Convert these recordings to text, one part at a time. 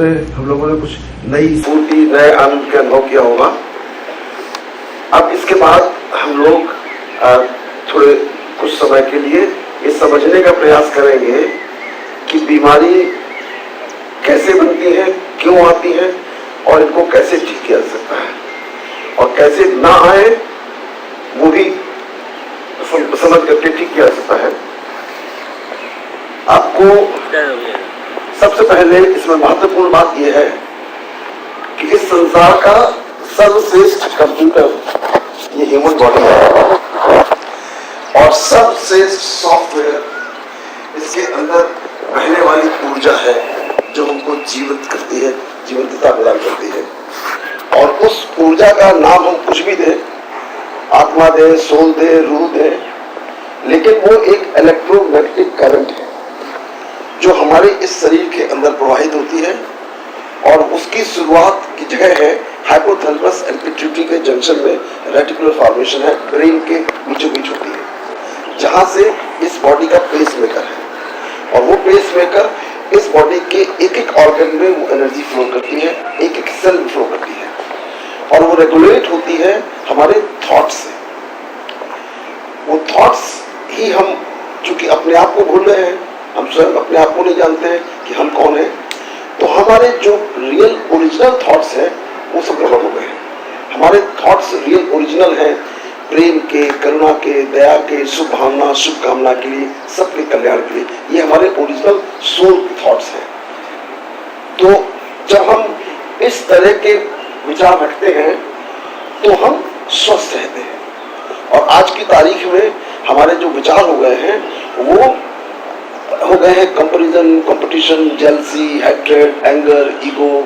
हम लोगों ने कुछ नई स्फूर्ति, नए आनंद का अनुभव किया होगा। अब इसके बाद हम लोग थोड़े कुछ समय के लिए ये समझने का प्रयास करेंगे कि बीमारी कैसे बनती है, क्यों आती है और इनको कैसे ठीक किया जा सकता है, और कैसे ना आए वो भी समझ करके ठीक किया जा सकता है। आपको सबसे पहले इसमें महत्वपूर्ण बात यह है कि इस संसार का सर्वश्रेष्ठ कंप्यूटर ये ह्यूमन बॉडी है और सर्वश्रेष्ठ सॉफ्टवेयर इसके अंदर बहने वाली ऊर्जा है जो हमको जीवित करती है, जीवंतता प्रदान करती है। और उस ऊर्जा का नाम हम कुछ भी दें, आत्मा दे, सोल दे, रूह दे, लेकिन वो एक इलेक्ट्रोमैग्नेटिक करंट है जो हमारे इस शरीर के अंदर प्रवाहित होती है और उसकी शुरुआत की जगह है हाइपोथैलेमस एंड पिट्यूटरी के जंक्शन में रेटिकुलर फॉर्मेशन है, ब्रेन के बीचों बीच होती है, जहां से इस बॉडी का पेस मेकर है। और वो पेस मेकर इस बॉडी के एक एक ऑर्गन में वो एनर्जी फ्लो करती है, एक एक सेल में फ्लो करती है, और वो रेगुलेट होती है हमारे थॉट्स से। वो थॉट्स ही हम चूंकि अपने आप को भूल रहे हैं, हम स्वयं अपने आप को नहीं जानते हैं कि हम कौन हैं, तो हमारे जो रियल ओरिजिनल थॉट्स हैं वो सब गड़बड़ हो गए हैं। हमारे थॉट्स रियल ओरिजिनल हैं प्रेम के, करुणा के, दया के, शुभ भावना, शुभ कामना के लिए, सबके कल्याण के लिए। ये हमारे ओरिजिनल सोल के थॉट्स हैं। तो जब हम इस तरह के विचार रखते हैं तो हम स्वस्थ रहते हैं। और आज की तारीख में हमारे जो विचार हो गए हैं वो हो गए हैं comparison, competition, jealousy, hatred, anger, ego,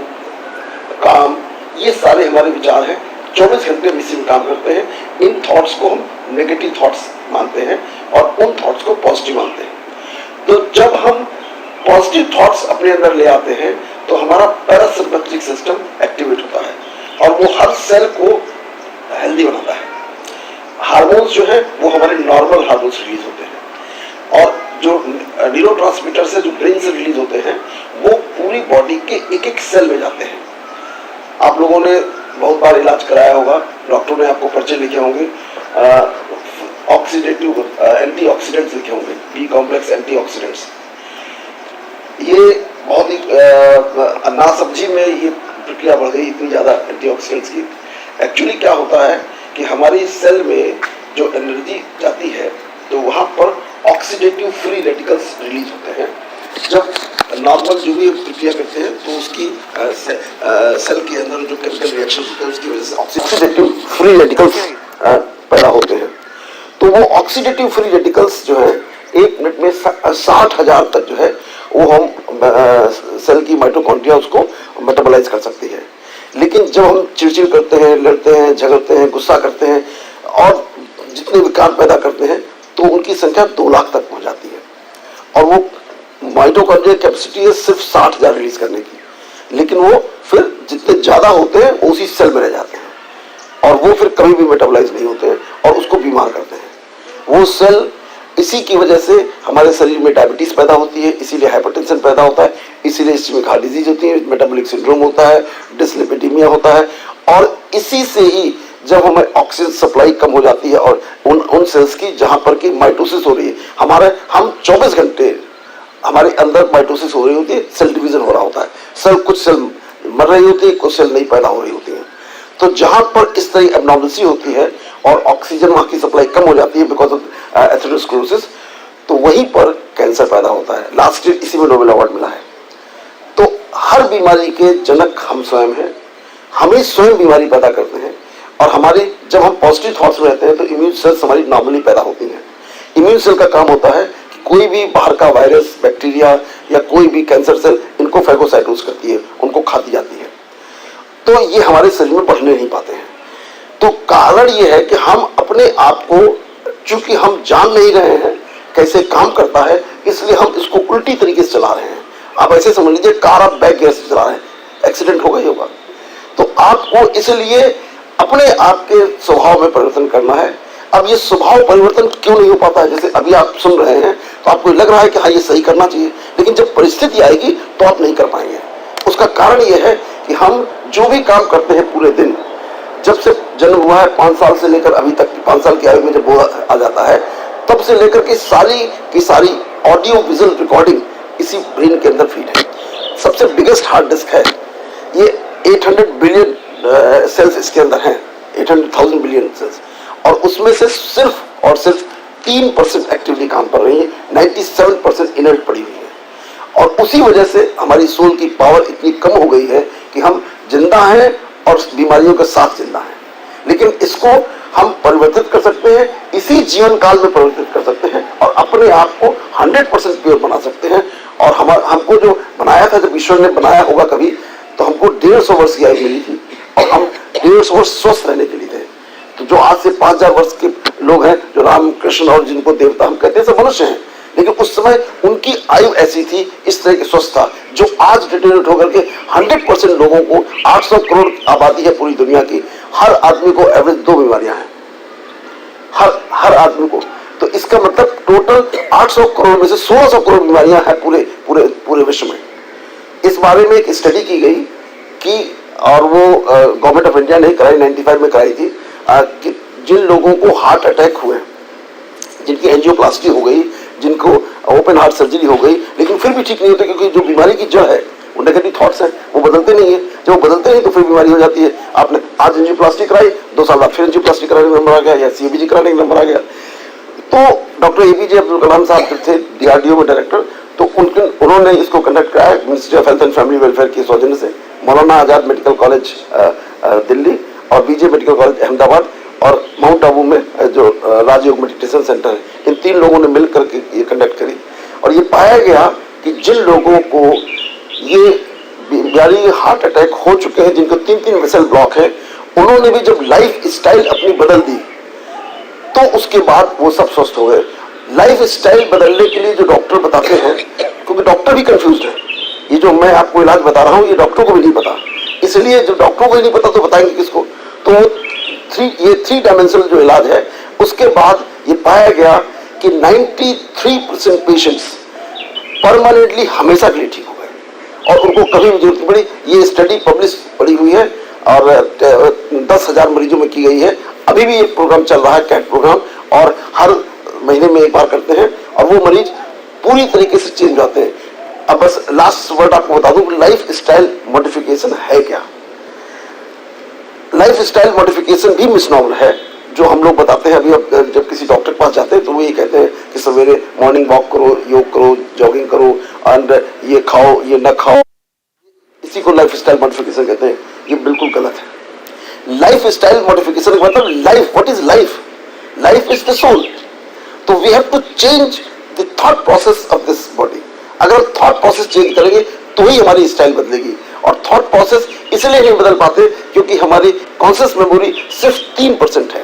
काम। ये सारे हमारे विचार हैं, 24 घंटे हम इसी में काम करते हैं। इन थॉट्स को हम नेगेटिव थॉट्स मानते हैं और उन थॉट्स को पॉजिटिव मानते हैं। तो जब हम पॉजिटिव थॉट्स अपने अंदर ले आते हैं तो हमारा पैरासिम्पैथेटिक सिस्टम एक्टिवेट होता है और वो हर सेल को हेल्दी बनाता है। हार्मोन्स जो है वो हमारे नॉर्मल हार्मोन्स रिलीज होते हैं, और जो न्यूरोट्रांसमीटर से जो ब्रेन से रिलीज होते हैं वो पूरी बॉडी के एक एक सेल में जाते हैं। आप लोगों ने बहुत बार इलाज कराया होगा, डॉक्टर ने आपको पर्चे लिखे होंगे, ऑक्सीडेटिव एंटीऑक्सीडेंट्स लिखे होंगे, बी कॉम्प्लेक्स एंटीऑक्सीडेंट्स। ये बहुत ही नासब्जी में ये प्रक्रिया बढ़ गई इतनी ज्यादा एंटीऑक्सीडेंट्स की। एक्चुअली क्या होता है कि हमारी सेल में जो एनर्जी जाती है तो वहां पर ऑक्सीडेटिव फ्री रेडिकल्स रिलीज होते हैं। जब नॉर्मल जो भी प्रक्रिया करते हैं तो उसकी सेल के अंदर जो केमिकल रिएक्शन होते हैं उसकी वजह से ऑक्सीडेटिव फ्री रेडिकल्स पैदा होते हैं। तो वो ऑक्सीडेटिव फ्री रेडिकल्स जो है 1 मिनट में 60,000 तक जो है वो हम सेल की माइटोकॉन्ड्रिया उसको मेटाबोलाइज कर सकती है। लेकिन जब हम चिड़चिड़ करते हैं, लड़ते हैं, झगड़ते हैं, गुस्सा करते हैं और जितने विकार पैदा करते हैं तो उनकी संख्या 2 लाख तक पहुंच जाती है। और वो माइटोकॉन्ड्रिया कैपेसिटी है सिर्फ 60,000 रिलीज करने की, लेकिन वो फिर जितने ज्यादा होते हैं वो उसी सेल में रह जाते हैं और वो फिर कभी भी मेटाबोलाइज नहीं होते हैं और उसको बीमार करते हैं। वो सेल इसी की वजह से हमारे शरीर में डायबिटीज पैदा होती है, इसीलिए हाइपरटेंशन पैदा होता है, इसीलिए इस्केमिक हार्ट डिजीज होती है, मेटाबॉलिक सिंड्रोम होता है, डिसलिपिडीमिया होता है। और इसी से ही जब हमें ऑक्सीजन सप्लाई कम हो जाती है और उन सेल्स की जहां पर की माइटोसिस हो रही है, हम 24 घंटे हमारे अंदर माइटोसिस हो रही होती है, सेल डिवीजन हो रहा होता है, कुछ सेल मर रही होती है, कुछ सेल नहीं पैदा हो रही होती है। तो जहां पर इस तरह एब्नॉर्मलिटी होती है और ऑक्सीजन वहां की सप्लाई कम हो जाती है बिकॉज ऑफ एथेरोस्क्लेरोसिस, तो वहीं पर कैंसर पैदा होता है। लास्ट ईयर इसी में नोबेल अवार्ड मिला है। तो हर बीमारी के जनक हम स्वयं हैं, हमें स्वयं बीमारी पैदा करते हैं। और हमारे जब हम पॉजिटिव थॉट्स में रहते हैं तो इम्यून सेल्स हमारी नॉर्मली पैदा होती हैं। इम्यून सेल का काम होता है कि कोई भी बाहर का वायरस, बैक्टीरिया या कोई भी कैंसर सेल इनको फैगोसाइटोस करती है, उनको खाती जाती है। तो ये हमारे शरीर में बढ़ने नहीं पाते हैं। तो कारण ये है कि हम अपने आप को, चूंकि हम जान नहीं रहे हैं कैसे काम करता है, इसलिए हम इसको उल्टी तरीके से चला रहे हैं। आप ऐसे समझ लीजिए कार आप बैक गियर से चला रहे हैं, एक्सीडेंट हो गई होगा। तो आपको इसलिए अपने आप के स्वभाव में परिवर्तन करना है। अब ये स्वभाव परिवर्तन क्यों नहीं हो पाता है? जैसे अभी आप सुन रहे हैं तो आपको लग रहा है कि हाँ ये सही करना चाहिए, लेकिन जब परिस्थिति आएगी तो आप नहीं कर पाएंगे। उसका कारण यह है कि हम जो भी काम करते हैं पूरे दिन, जब से जन्म हुआ है 5 साल से लेकर अभी तक 5 साल की आयु में जब वो आ जाता है, तब से लेकर के सारी की सारी ऑडियो विजुअल रिकॉर्डिंग इसी ब्रेन के अंदर फीड है। सबसे बिगेस्ट हार्ड डिस्क है ये, 800 बिलियन सेल्स इसके अंदर हैं, 800,000 बिलियन सेल्स, और उसमें से सिर्फ और सिर्फ 3% एक्टिवली काम कर रही है, 97% इनर्ट पड़ी हुई है। और उसी वजह से हमारी सोल की पावर इतनी कम हो गई है कि हम जिंदा हैं और बीमारियों के साथ जिंदा हैं। लेकिन इसको हम परिवर्तित कर सकते हैं, इसी जीवन काल में परिवर्तित कर सकते हैं और अपने आप को 100% प्योर बना सकते हैं। और हमको जो बनाया था, जब ईश्वर ने बनाया होगा कभी, तो हमको 150 वर्ष की आयु मिली थी और हम 150 वर्ष स्वस्थ रहने के लिए थे। तो जो आज से 5000 वर्ष के लोग हैं, जो राम कृष्ण और जिनको देवता हम कहते हैं, सब मनुष्य हैं, लेकिन उस समय उनकी आयु ऐसी थी, इस तरह की स्वस्थ था, जो आज डिटेरियोरेट होकर के 100% लोगों को, 800 करोड़ आबादी है पूरी दुनिया की, हर आदमी को एवरेज 2 बीमारियां हैं, हर आदमी को। तो इसका मतलब टोटल 800 करोड़ में से 1600 करोड़ बीमारियां हैं पूरे विश्व में। इस बारे में एक स्टडी की गई कि, और वो गवर्नमेंट ऑफ इंडिया ने कराई, 95 में कराई थी, कि जिन लोगों को हार्ट अटैक हुए, जिनकी एंजियोप्लास्टी हो गई, जिनको ओपन हार्ट सर्जरी हो गई, लेकिन फिर भी ठीक नहीं होते, क्योंकि जो बीमारी की जड़ है वो नेगेटिव थॉट्स हैं, वो बदलते नहीं है। जब वो बदलते नहीं तो फिर बीमारी हो जाती है। आपने आज एंजियोप्लास्टी कराई, 2 साल बाद फिर एंजियोप्लास्टी कराने का नंबर आ गया, या सीबीजी कराने का नंबर आ गया। तो डॉक्टर एपीजे अब्दुल कलाम साहब जो थे डीआरडीओ में डायरेक्टर, तो उन्होंने इसको कंडक्ट कराया ministry of health and family welfare की सौजन्य से, मौलाना आजाद मेडिकल कॉलेज दिल्ली और बीजे मेडिकल कॉलेज अहमदाबाद और माउंट आबू में जो राजयोग मेडिटेशन सेंटर है, इन 3 लोगों ने मिलकर के ये कंडक्ट करी। और ये पाया गया कि जिन लोगों को ये बीमारी हार्ट अटैक हो चुके हैं, जिनको 3-3 वेसल ब्लॉक है, उन्होंने भी जब लाइफ स्टाइल अपनी बदल दी, तो उसके बाद वो सब स्वस्थ हो गए। लाइफ स्टाइल बदलने के लिए जो डॉक्टर बताते हैं, क्योंकि डॉक्टर भी कंफ्यूज है, ये जो मैं आपको इलाज बता रहा हूँ ये डॉक्टरों को भी नहीं पता, इसलिए जब डॉक्टरों को ही नहीं पता तो बताएंगे किसको। तो ये 3 डायमेंशनल जो इलाज है, उसके बाद ये पाया गया कि 93% पेशेंट्स परमानेंटली हमेशा के लिए ठीक हो गए और उनको कभी भी जरूरत नहीं पड़ी। ये स्टडी पब्लिश पड़ी हुई है और 10,000 मरीजों में की गई है। अभी भी ये प्रोग्राम चल रहा है, कैट प्रोग्राम, और हर महीने में एक बार करते हैं और वो मरीज पूरी तरीके से चेंज होते हैं। अब बस लास्ट वर्ड आपको बता दूं, लाइफ स्टाइल मॉडिफिकेशन है क्या? लाइफ स्टाइल मॉडिफिकेशन भी मिसनॉमर है, जो हम लोग बताते हैं। अभी अब जब किसी डॉक्टर के पास जाते हैं तो वो ये कहते हैं कि सवेरे मॉर्निंग वॉक करो, योग करो, जॉगिंग करो, एंड ये खाओ, ये न खाओ, इसी को लाइफ स्टाइल मॉडिफिकेशन कहते हैं। ये बिल्कुल गलत है। लाइफ स्टाइल मॉडिफिकेशन का मतलब life, what is life? Life is the soul. So we have to change the thought process of this body. अगर थॉट प्रोसेस चेंज करेंगे तो ही हमारी स्टाइल बदलेगी। और थॉट प्रोसेस इसलिए नहीं बदल पाते क्योंकि हमारी कॉन्शियस मेमोरी सिर्फ 3% है,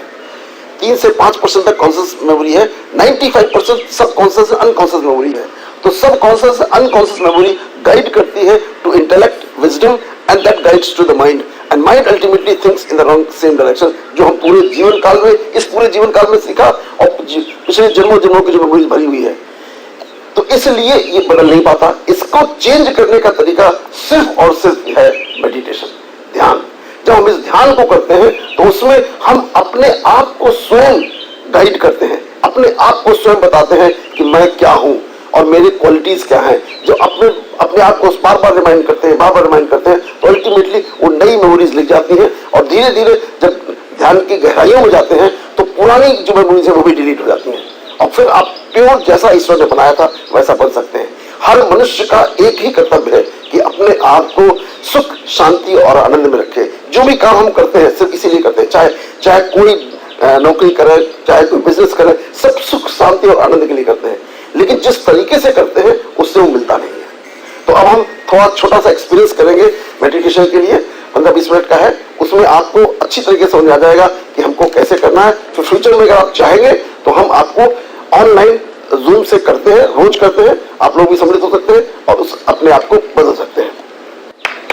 3 से 5% तक कॉन्शियस मेमोरी है, 95% सब कॉन्शियस अनकॉन्शियस मेमोरी है। तो सब कॉन्शियस अनकॉन्शियस मेमोरी गाइड करती है to intellect, wisdom, and that guides to the mind, and mind ultimately thinks in the wrong same direction. जो हम पूरे जीवन काल में, इस पूरे जीवन काल में सीखा और पिछले जन्मों की जो मेमोरीज भरी हुई है, तो इसलिए ये बदल नहीं पाता। इसको चेंज करने का तरीका सिर्फ और सिर्फ है मेडिटेशन, ध्यान। जब हम इस ध्यान को करते हैं तो उसमें हम अपने आप को स्वयं गाइड करते हैं, अपने आप को स्वयं बताते हैं कि मैं क्या हूं और मेरी क्वालिटीज क्या हैं। जो अपने आप को बार बार रिमाइंड करते हैं, बार बार रिमाइंड करते हैं, तो अल्टीमेटली वो नई मेमोरीज लिख जाती हैं और धीरे धीरे जब ध्यान की गहराइयों में जाते हैं तो पुरानी जो मेमोरीज है वो भी डिलीट हो जाती हैं और फिर आप प्योर जैसा ईश्वर ने बनाया था वैसा बन सकते हैं। हर मनुष्य का एक ही कर्तव्य है कि अपने आप को सुख, शांति और आनंद में रखे। जो भी काम हम करते हैं सिर्फ इसीलिए करते हैं, चाहे कोई नौकरी करे, चाहे कोई बिजनेस करे, सब सुख, शांति और आनंद के लिए करते हैं। लेकिन जिस तरीके से करते हैं उससे वो मिलता नहीं है। तो अब हम थोड़ा छोटा सा एक्सपीरियंस करेंगे मेडिटेशन के लिए, 15-20 मिनट का है। उसमें आपको अच्छी तरीके से समझ आ जाएगा कि हमको कैसे करना है। तो फ्यूचर में अगर आप चाहेंगे तो हम आपको ऑनलाइन जूम से करते हैं, रोज करते हैं, आप लोग भी सम्मिलित हो सकते हैं और उस अपने आप को बदल सकते हैं।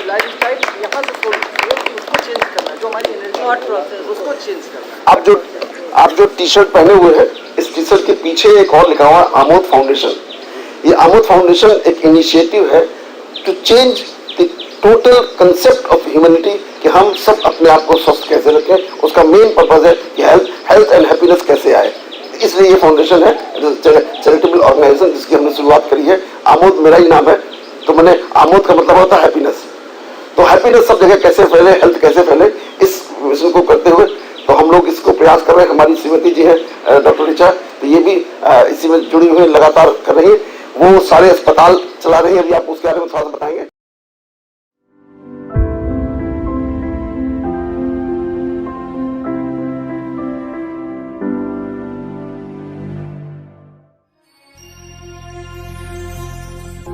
लाइफस्टाइल यहाँ से उसको चेंज करना है, जो हमारी एनर्जी थॉट प्रोसेस उसको चेंज करना है। आप जो टी शर्ट पहने हुए हैं, इस टी शर्ट के पीछे एक और लिखा हुआ है आमोद फाउंडेशन। ये आमोद फाउंडेशन एक इनिशिएटिव है to change the total concept of humanity कि हम सब अपने आप को स्वस्थ कैसे रखें, उसका मेन पर्पज है कि हेल्थ एंड हैप्पीनेस कैसे आए। इसलिए ये फाउंडेशन है, चैरिटेबल ऑर्गेनाइजेशन जिसकी हमने शुरुआत करी है। आमोद मेरा ही नाम है, तो मैंने आमोद का मतलब होता है हैप्पीनेस। तो हैप्पीनेस सब जगह कैसे फैले, हेल्थ कैसे फैले, इस विषय को करते हुए तो हम लोग इसको प्रयास कर रहे हैं। हमारी श्रीमती जी है डॉक्टर ऋचा, तो ये भी इसी में जुड़ी हुई लगातार कर रही है। वो सारे अस्पताल चला रही है, अभी आप उसके बारे में थोड़ा सा बताएंगे।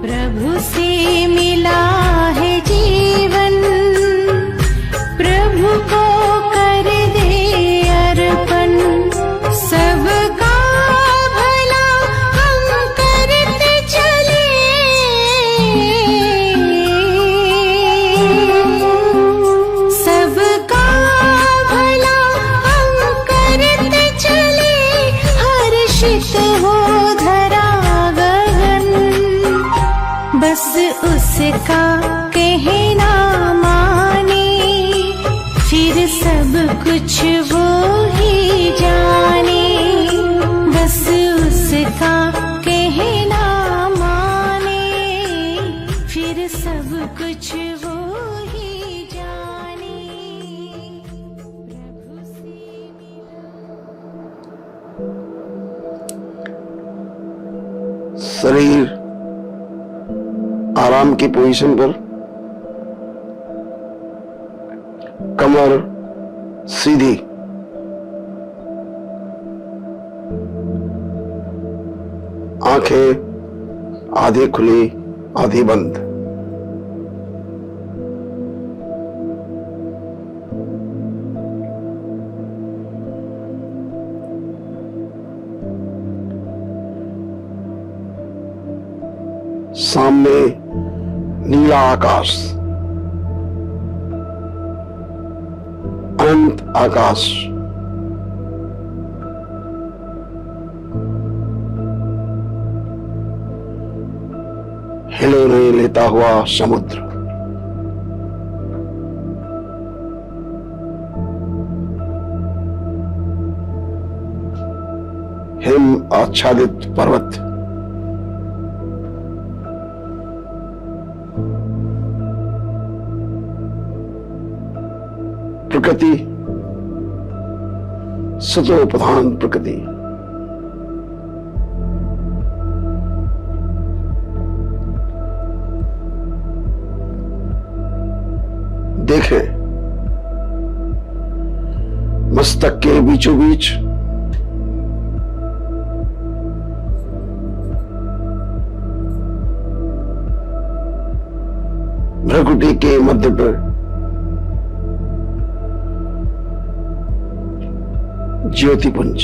प्रभु से मिला है जीवन, प्रभु को कर दे अर्पण, सबका भला हम करते चले, सबका भला हम करते चले, हर्षित हो धरा गगन, बस उसका कहना माने, फिर सब कुछ वो ही जाने, बस उसका कहना माने, फिर सब कुछ वो ही जाने, प्रभु से शरीर आराम की पोजीशन पर, कमर सीधी, आंखें आधी खुली आधी बंद, सामने नीला आकाश, अनंत आकाश, हिलोरे लेता हुआ समुद्र, हिम आच्छादित पर्वत, प्रकृति सतो प्रधान प्रकृति, देखें मस्तक के बीचों बीच भ्रकुटी के मध्य पर ज्योतिपुंज,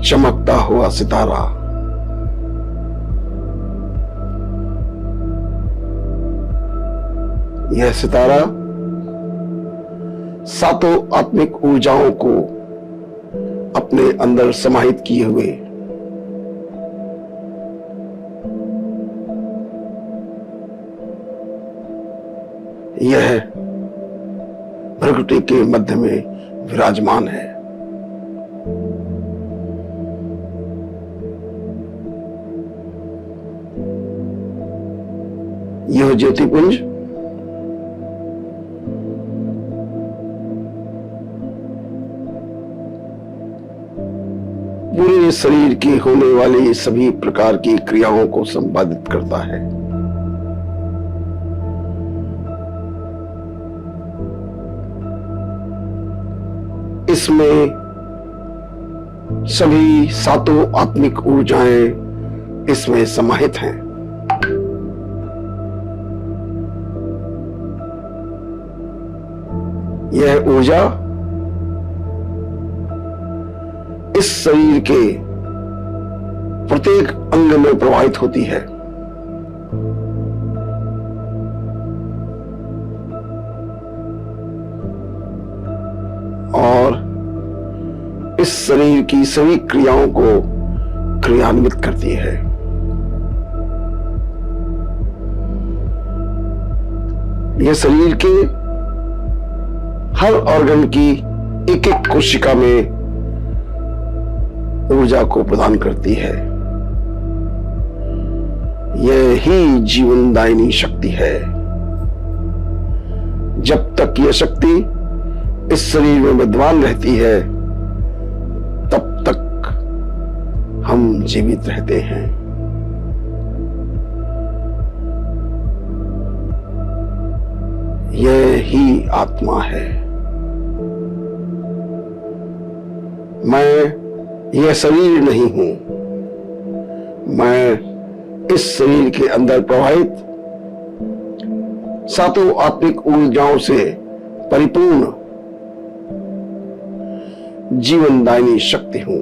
चमकता हुआ सितारा, यह सितारा सातों आत्मिक ऊर्जाओं को अपने अंदर समाहित किए हुए यह भ्रकुटी के मध्य में विराजमान है। यह ज्योतिपुंज पूरे शरीर की होने वाली सभी प्रकार की क्रियाओं को संपादित करता है। इसमें सभी सातों आत्मिक ऊर्जाएं इसमें समाहित हैं। यह ऊर्जा इस शरीर के प्रत्येक अंग में प्रवाहित होती है। और इस शरीर की सभी क्रियाओं को क्रियान्वित करती है। यह शरीर के हर ऑर्गन की एक एक कोशिका में ऊर्जा को प्रदान करती है। यह ही जीवनदायिनी शक्ति है। जब तक यह शक्ति इस शरीर में विद्यमान रहती है तब तक हम जीवित रहते हैं। यह ही आत्मा है। मैं यह शरीर नहीं हूं। मैं इस शरीर के अंदर प्रवाहित सातों आत्मिक ऊर्जाओं से परिपूर्ण जीवनदायिनी शक्ति हूं।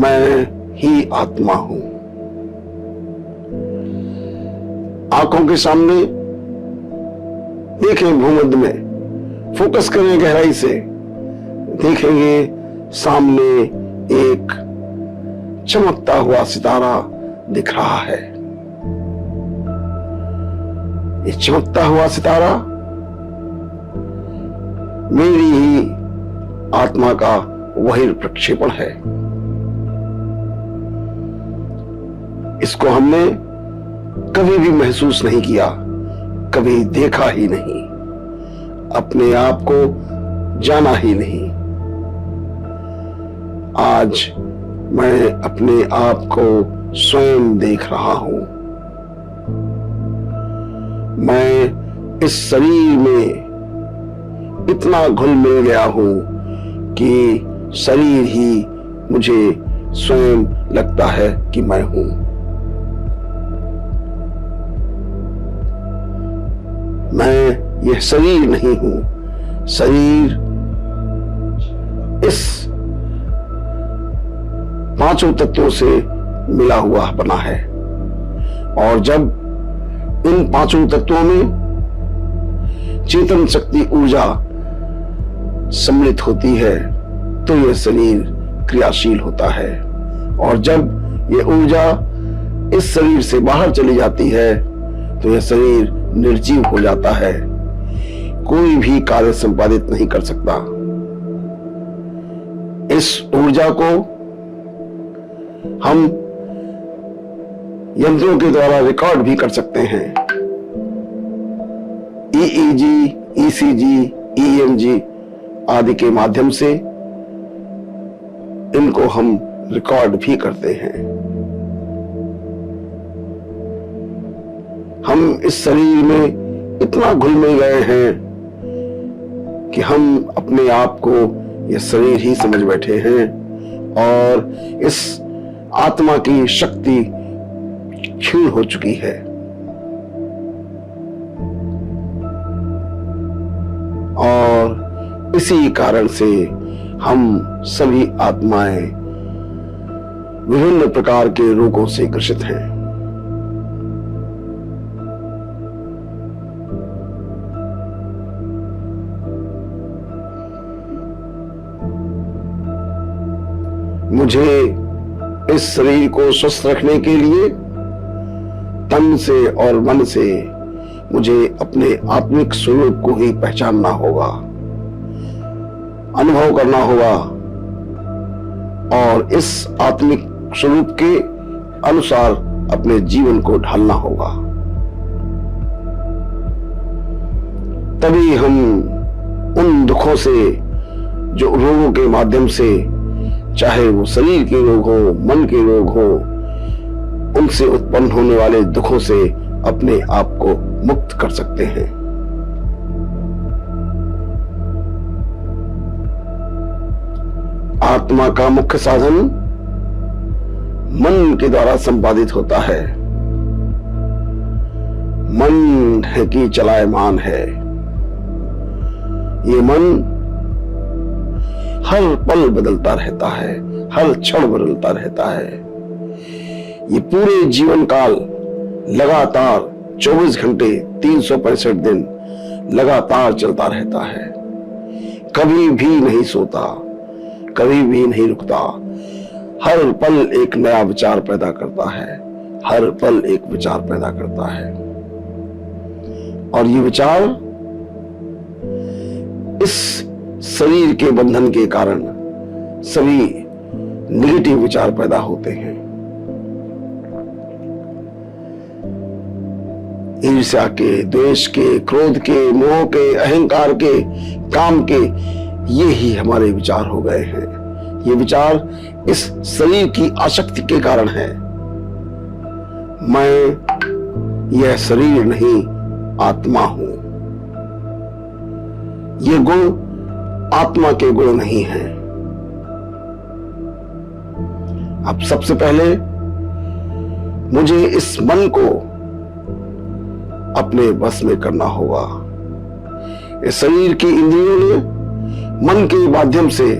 मैं ही आत्मा हूं। आंखों के सामने देखें, भूमध्य में फोकस करें गहराई से, देखेंगे सामने एक चमकता हुआ सितारा दिख रहा है। ये चमकता हुआ सितारा मेरी ही आत्मा का बहिर्प्रक्षेपण है। इसको हमने कभी भी महसूस नहीं किया, कभी देखा ही नहीं, अपने आप को जाना ही नहीं। आज मैं अपने आप को स्वयं देख रहा हूं। मैं इस शरीर में इतना घुल मिल गया हूं कि शरीर ही मुझे स्वयं लगता है कि मैं हूं। मैं यह शरीर नहीं हूं। शरीर इस पांचों तत्वों से मिला हुआ बना है, और जब इन पांचों तत्वों में चेतन शक्ति ऊर्जा सम्मिलित होती है तो यह शरीर क्रियाशील होता है, और जब यह ऊर्जा इस शरीर से बाहर चली जाती है तो यह शरीर निर्जीव हो जाता है। कोई भी कार्य संपादित नहीं कर सकता। इस ऊर्जा को हम यंत्रों के द्वारा रिकॉर्ड भी कर सकते हैं। EEG, ECG, EMG आदि के माध्यम से इनको हम रिकॉर्ड भी करते हैं। हम इस शरीर में इतना घुल मिल गए हैं कि हम अपने आप को यह शरीर ही समझ बैठे हैं, और इस आत्मा की शक्ति क्षीण हो चुकी है। और इसी कारण से हम सभी आत्माएं विभिन्न प्रकार के रोगों से ग्रसित हैं। मुझे इस शरीर को स्वस्थ रखने के लिए तन से और मन से मुझे अपने आत्मिक स्वरूप को ही पहचानना होगा, अनुभव करना होगा, और इस आत्मिक स्वरूप के अनुसार अपने जीवन को ढालना होगा। तभी हम उन दुखों से, जो रोगों के माध्यम से, चाहे वो शरीर के रोग हो, मन के रोग हो, उनसे उत्पन्न होने वाले दुखों से अपने आप को मुक्त कर सकते हैं। आत्मा का मुख्य साधन मन के द्वारा संपादित होता है। मन है कि चलायमान है। ये मन हर पल बदलता रहता है, हर क्षण बदलता रहता है। ये पूरे जीवन काल लगातार 24 घंटे 365 दिन लगातार चलता रहता है। कभी भी नहीं सोता, कभी भी नहीं रुकता। हर पल एक नया विचार पैदा करता है, हर पल एक विचार पैदा करता है, और ये विचार इस शरीर के बंधन के कारण सभी नेगेटिव विचार पैदा होते हैं। ईर्ष्या के, द्वेष के, क्रोध के, मोह के, अहंकार के, काम के, ये ही हमारे विचार हो गए हैं। ये विचार इस शरीर की आसक्ति के कारण है। मैं यह शरीर नहीं, आत्मा हूं। ये गुण आत्मा के गुण नहीं हैं। अब सबसे पहले मुझे इस मन को अपने बस में करना होगा। इस शरीर की इंद्रियों ने मन के माध्यम से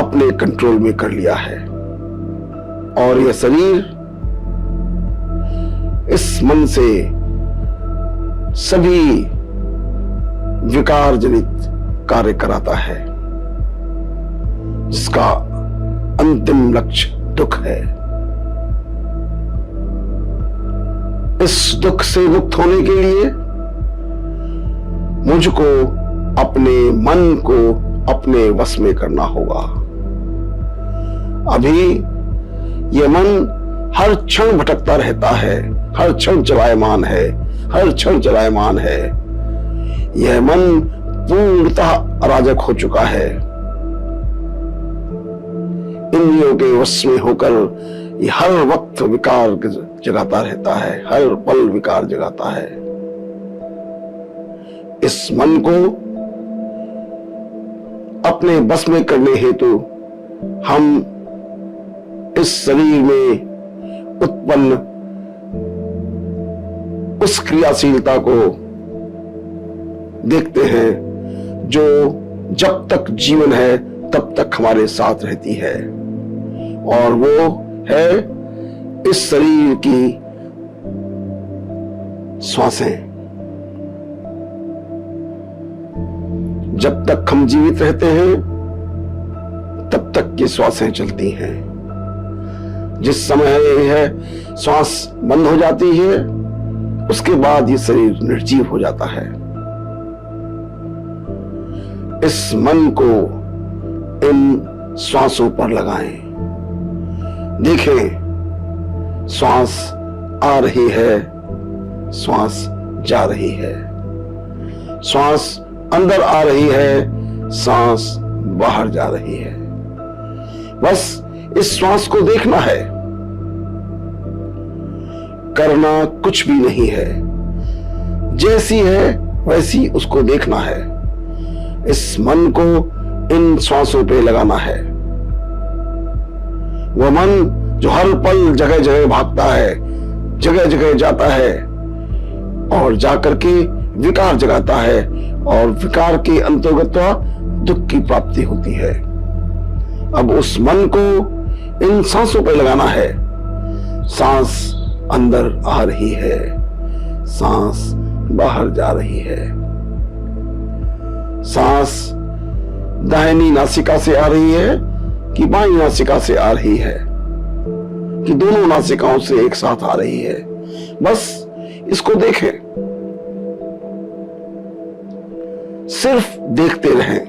अपने कंट्रोल में कर लिया है, और यह शरीर इस मन से सभी विकार जनित कार्य कराता है, जिसका अंतिम लक्ष्य दुख है। इस दुख से मुक्त होने के लिए मुझको अपने मन को अपने वश में करना होगा। अभी यह मन हर क्षण भटकता रहता है, हर क्षण चलायमान है, हर क्षण चलायमान है। यह मन पूर्णतः अराजक हो चुका है। इंद्रियों के वश में होकर यह हर वक्त विकार जगाता रहता है, हर पल विकार जगाता है। इस मन को अपने बस में करने हेतु हम इस शरीर में उत्पन्न उस क्रियाशीलता को देखते हैं जो जब तक जीवन है तब तक हमारे साथ रहती है, और वो है इस शरीर की श्वासें। जब तक हम जीवित रहते हैं तब तक ये श्वासें चलती हैं। जिस समय यह श्वास बंद हो जाती है उसके बाद ये शरीर निर्जीव हो जाता है। इस मन को इन श्वासों पर लगाएं। देखें, श्वास आ रही है, श्वास जा रही है, श्वास अंदर आ रही है, सांस बाहर जा रही है। बस इस श्वास को देखना है, करना कुछ भी नहीं है। जैसी है वैसी उसको देखना है। इस मन को इन श्वासों पे लगाना है। वह मन जो हर पल जगह जगह भागता है, जगह जगह जाता है और जाकर के विकार जगाता है, और विकार के अंतर्गत दुख की प्राप्ति होती है। अब उस मन को इन सांसों पर लगाना है। सांस अंदर आ रही है, सांस बाहर जा रही है। सांस दाहिनी नासिका से आ रही है कि बाईं नासिका से आ रही है, कि दोनों नासिकाओं से एक साथ आ रही है। बस इसको देखें, सिर्फ देखते रहें।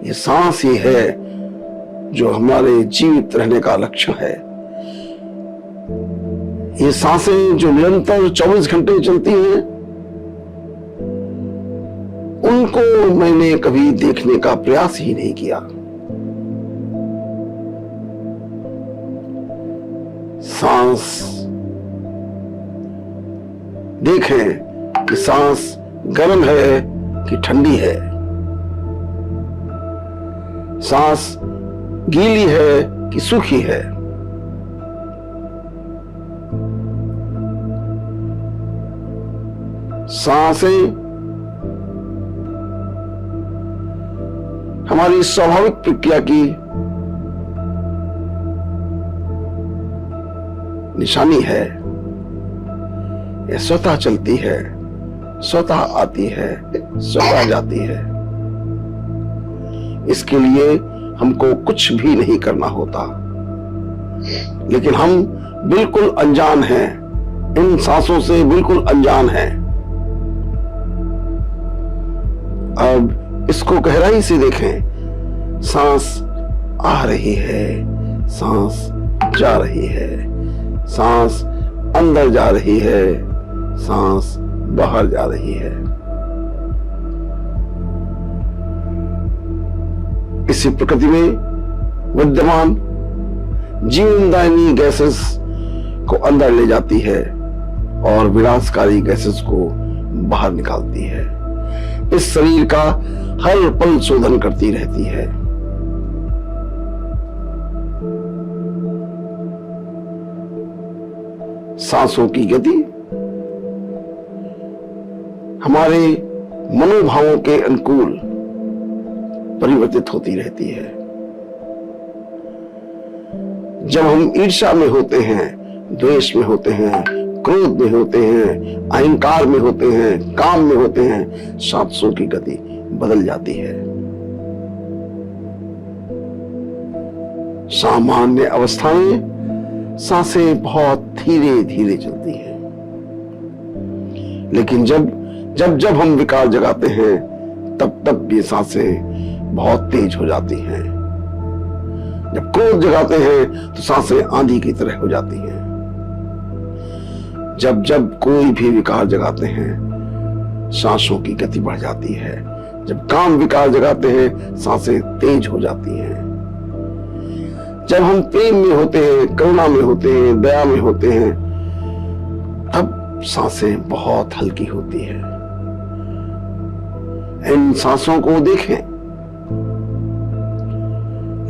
ये सांस ही है जो हमारे जीवित रहने का लक्ष्य है। ये सांसें जो निरंतर 24 घंटे चलती हैं, उनको मैंने कभी देखने का प्रयास ही नहीं किया। सांस देखें कि सांस गर्म है कि ठंडी है, सांस गीली है कि सूखी है। सांसें हमारी स्वाभाविक प्रक्रिया की निशानी है। यह स्वतः चलती है, स्वतः आती है, स्वतः जाती है। इसके लिए हमको कुछ भी नहीं करना होता, लेकिन हम बिल्कुल अनजान हैं, इन सांसों से बिल्कुल अनजान हैं। अब इसको गहराई से देखें। सांस आ रही है, सांस जा रही है, सांस अंदर जा रही है, सांस बाहर जा रही है। इसी प्रकृति में विद्यमान जीवनदायिनी गैसेस को अंदर ले जाती है और विनाशकारी गैसेस को बाहर निकालती है। इस शरीर का हर पल शोधन करती रहती है। सांसों की गति हमारे मनोभावों के अनुकूल परिवर्तित होती रहती है। जब हम ईर्ष्या में होते हैं, द्वेष में होते हैं, क्रोध में होते हैं, अहंकार में होते हैं, काम में होते हैं, सांसों की गति बदल जाती है। सामान्य अवस्था में सांसें बहुत धीरे धीरे चलती हैं, लेकिन जब हम विकार जगाते हैं तब ये सांसें बहुत तेज हो जाती हैं। जब क्रोध जगाते हैं तो सांसें आंधी की तरह हो जाती हैं। जब कोई भी विकार जगाते हैं सांसों की गति बढ़ जाती है। जब काम विकार जगाते हैं सांसें तेज हो जाती हैं। जब हम प्रेम में होते हैं, करुणा में होते हैं, दया में होते हैं, तब सांसें बहुत हल्की होती है। इन सांसों को देखें,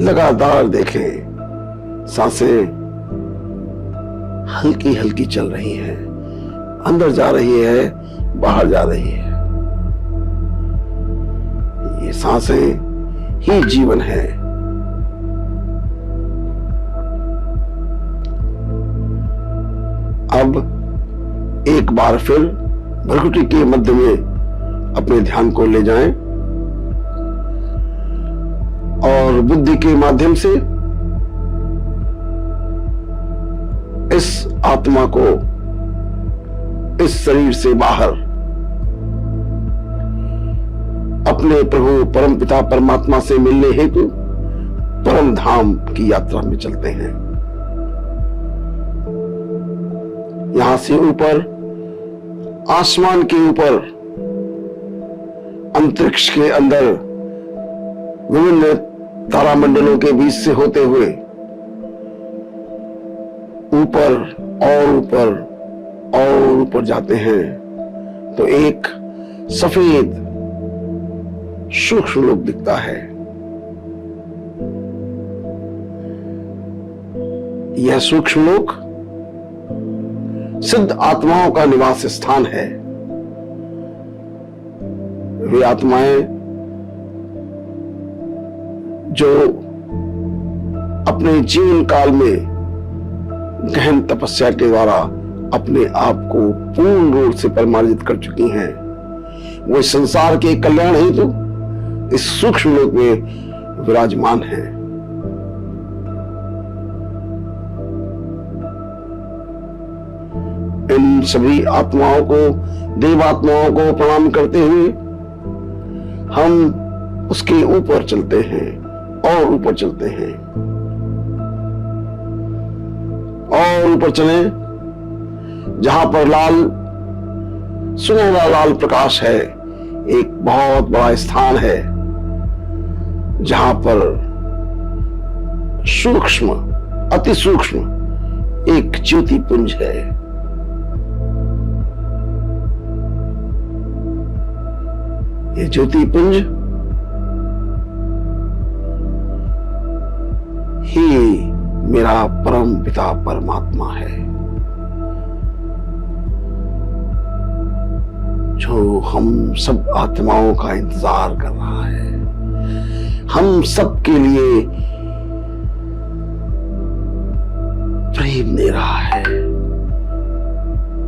लगातार देखें। सांसें हल्की हल्की चल रही हैं, अंदर जा रही है, बाहर जा रही है। ये सांसें ही जीवन है। अब एक बार फिर भ्रुकुटी के मध्य में अपने ध्यान को ले जाएं और बुद्धि के माध्यम से इस आत्मा को इस शरीर से बाहर अपने प्रभु परमपिता परमात्मा से मिलने हेतु परम धाम की यात्रा में चलते हैं। यहां से ऊपर, आसमान के ऊपर, अंतरिक्ष के अंदर, विभिन्न तारामंडलों के बीच से होते हुए ऊपर और ऊपर और ऊपर जाते हैं तो एक सफेद सूक्ष्म लोक दिखता है। यह सूक्ष्म लोक सिद्ध आत्माओं का निवास स्थान है। वे आत्माएं जो अपने जीवन काल में गहन तपस्या के द्वारा अपने आप को पूर्ण रूप से परिमार्जित कर चुकी हैं, वो संसार के कल्याण हेतु इस सूक्ष्म लोक में विराजमान हैं। इन सभी आत्माओं को, देवात्माओं को प्रणाम करते हुए हम उसके ऊपर चलते हैं और ऊपर चलते हैं और ऊपर चले जहां पर लाल, सुनहरा लाल प्रकाश है। एक बहुत बड़ा स्थान है जहां पर सूक्ष्म, अति सूक्ष्म एक ज्योति पुंज है। ये ज्योति पुंज ही मेरा परम पिता परमात्मा है, जो हम सब आत्माओं का इंतजार कर रहा है। हम सब के लिए प्रेम दे रहा है,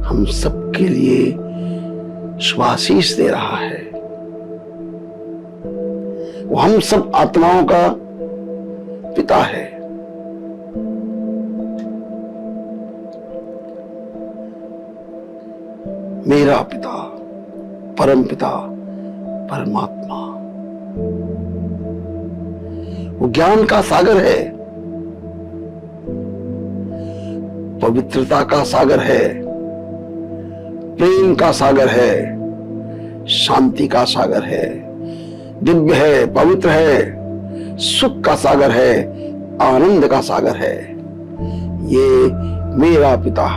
हम सब के लिए शुभाशीष दे रहा है। वो हम सब आत्माओं का पिता है। मेरा पिता, परम पिता, परमात्मा, वो ज्ञान का सागर है, पवित्रता का सागर है, प्रेम का सागर है, शांति का सागर है, दिव्य है, पवित्र है, सुख का सागर है, आनंद का सागर है। ये मेरा पिता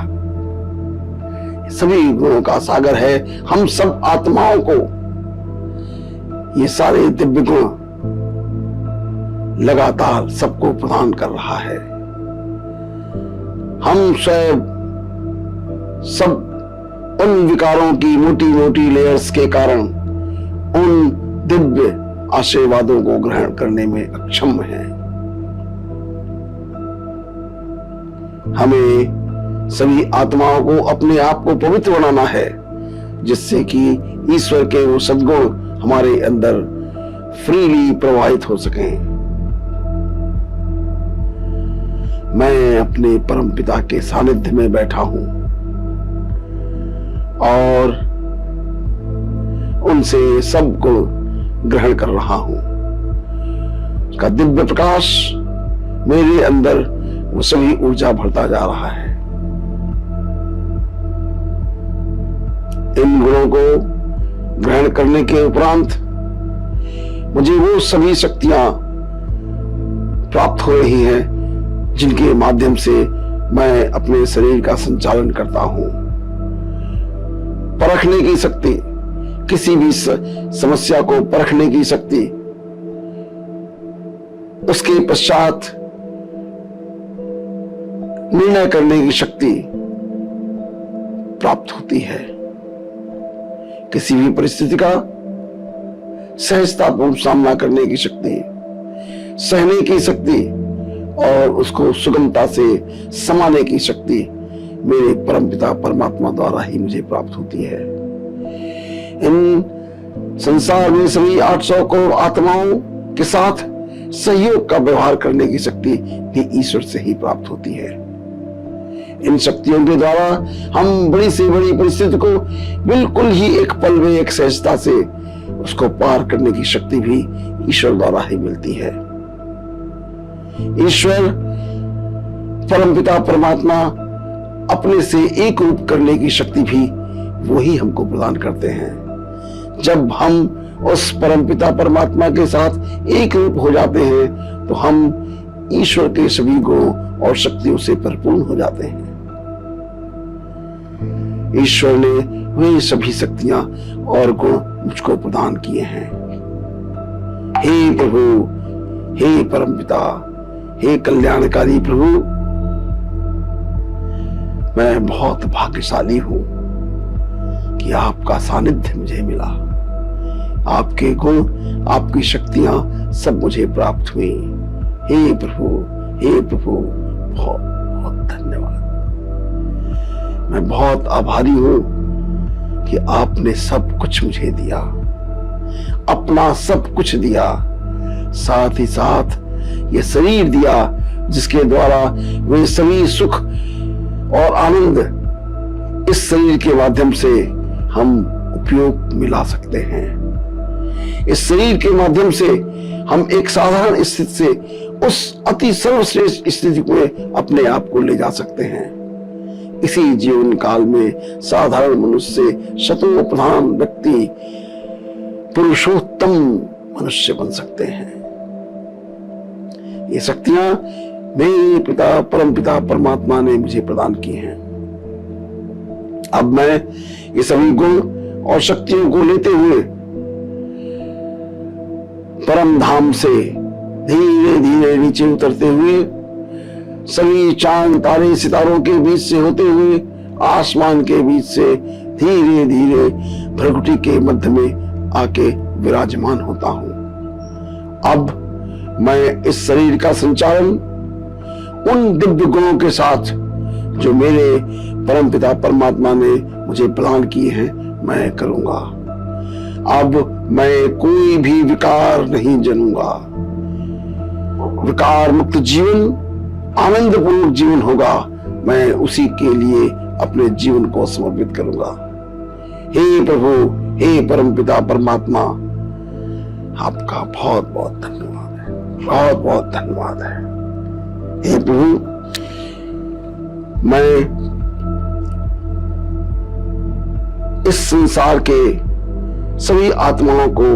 सभी गुणों का सागर है। हम सब आत्माओं को ये सारे दिव्य गुण लगातार सबको प्रदान कर रहा है। हम सब उन विकारों की मोटी मोटी लेयर्स के कारण उन दिव्य आशीर्वादों को ग्रहण करने में अक्षम हैं। हमें सभी आत्माओं को अपने आप को पवित्र बनाना है, जिससे कि ईश्वर के वो सद्गुण हमारे अंदर फ्रीली प्रवाहित हो सकें। मैं अपने परमपिता के सानिध्य में बैठा हूं और उनसे सबको ग्रहण कर रहा हूं। उसका दिव्य प्रकाश मेरे अंदर वो सभी ऊर्जा भरता जा रहा है। इन गुणों को ग्रहण करने के उपरांत मुझे वो सभी शक्तियां प्राप्त हो रही हैं जिनके माध्यम से मैं अपने शरीर का संचालन करता हूं। परखने की शक्ति, किसी भी समस्या को परखने की शक्ति, उसके पश्चात निर्णय करने की शक्ति प्राप्त होती है। किसी भी परिस्थिति का सहजतापूर्ण सामना करने की शक्ति, सहने की शक्ति और उसको सुगमता से समाने की शक्ति मेरे परमपिता परमात्मा द्वारा ही मुझे प्राप्त होती है। इन संसार में सभी 800 करोड़ आत्माओं के साथ सहयोग का व्यवहार करने की शक्ति भी ईश्वर से ही प्राप्त होती है। इन शक्तियों के द्वारा हम बड़ी से बड़ी परिस्थिति को बिल्कुल ही एक पल में एक सहजता से उसको पार करने की शक्ति भी ईश्वर द्वारा ही मिलती है। ईश्वर परमपिता परमात्मा अपने से एक रूप करने की शक्ति भी वो ही हमको प्रदान करते हैं। जब हम उस परमपिता परमात्मा के साथ एक रूप हो जाते हैं तो हम ईश्वर के सभी गुणों और शक्तियों से परिपूर्ण हो जाते हैं। ईश्वर ने वे सभी शक्तियां और गुण मुझको प्रदान किए हैं। हे प्रभु, हे परमपिता, हे कल्याणकारी प्रभु, मैं बहुत भाग्यशाली हूं कि आपका सानिध्य मुझे मिला। आपके गुण, आपकी शक्तियां सब मुझे प्राप्त हुई। हे प्रभु, हे प्रभु, बहुत बहुत धन्यवाद। मैं बहुत आभारी हूं कि आपने सब कुछ मुझे दिया, अपना सब कुछ दिया, साथ ही साथ ये शरीर दिया जिसके द्वारा वे सभी सुख और आनंद इस शरीर के माध्यम से हम उपयोग मिला सकते हैं। इस शरीर के माध्यम से हम एक साधारण स्थिति से उस अति सर्वश्रेष्ठ स्थिति में अपने आप को ले जा सकते हैं। इसी जीवन काल में साधारण मनुष्य से शतों प्रधान व्यक्ति पुरुषोत्तम मनुष्य बन सकते हैं। ये शक्तियां मेरे पिता परमपिता परमात्मा ने मुझे प्रदान की हैं। अब मैं ये सभी गुण और शक्तियों को लेते हुए परम धाम से धीरे धीरे नीचे उतरते हुए सभी चांद तारे सितारों के बीच से होते हुए आसमान के बीच से धीरे धीरे भ्रगुटी के मध्य में आके विराजमान होता हूं। अब मैं इस शरीर का संचालन उन दिव्य गुणों के साथ जो मेरे परमपिता परमात्मा ने मुझे प्रदान किए हैं मैं करूंगा। अब मैं कोई भी विकार नहीं जनूंगा। विकार मुक्त जीवन आनंद पूर्वक जीवन होगा। मैं उसी के लिए अपने जीवन को समर्पित करूंगा। हे प्रभु, हे परमपिता परमात्मा, आपका बहुत बहुत धन्यवाद है, बहुत बहुत धन्यवाद है। हे प्रभु, मैं इस संसार के सभी आत्माओं को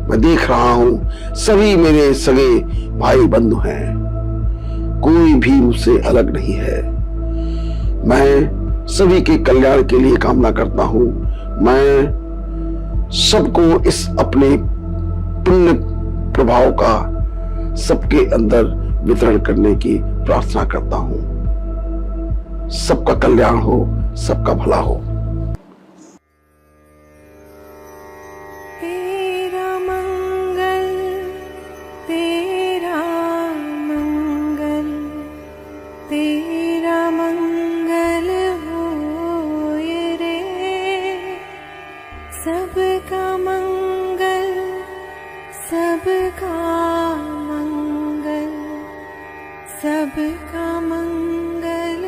मैं देख रहा हूं, सभी मेरे सगे भाई बंधु हैं, कोई भी मुझसे अलग नहीं है। मैं सभी के कल्याण के लिए कामना करता हूं। मैं सबको इस अपने पुण्य प्रभाव का सबके अंदर वितरण करने की प्रार्थना करता हूं। सबका कल्याण हो, सबका भला हो। तेरा मंगल, तेरा मंगल, तेरा मंगल होए रे। सबका मंगल, सबका मंगल, सबका मंगल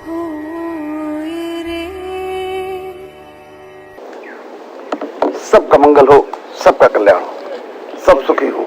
होए रे। सबका मंगल हो, सबका कल्याण हो, सब सुखी हो।